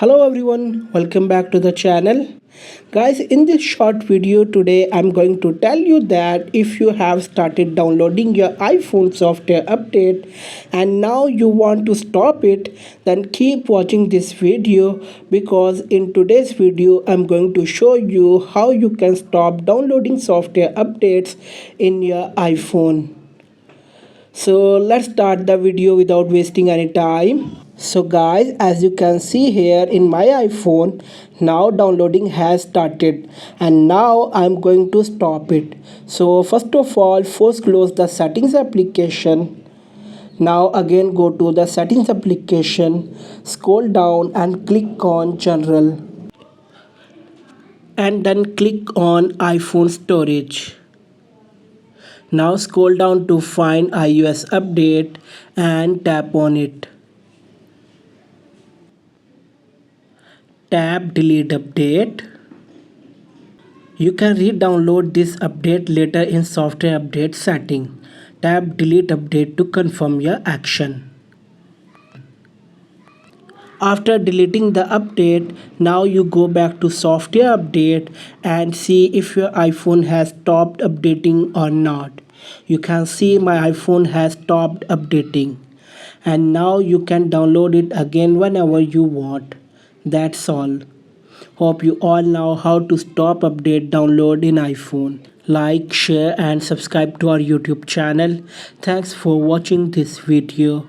Hello everyone, welcome back to the channel. Guys, in this short video today, I'm going to tell you that if you have started downloading your iPhone software update and now you want to stop it, then keep watching this video because in today's video, I'm going to show you how you can stop downloading software updates in your iPhone. So let's start the video without wasting any time. So guys, as you can see here in my iPhone, now downloading has started and now I'm going to stop it. So first of all, first close the settings application. Now again go to the settings application, scroll down and click on general and then click on iPhone storage. Now scroll down to find iOS update and tap on it. Tap delete update. You can re-download this update later in software update setting. Tap delete update to confirm your action. After deleting the update, now you go back to software update and see if your iPhone has stopped updating or not. You can see my iPhone has stopped updating and now you can download it again whenever you want. That's all. Hope you all know how to stop update download in iPhone. Like, share and subscribe to our YouTube channel. Thanks for watching this video.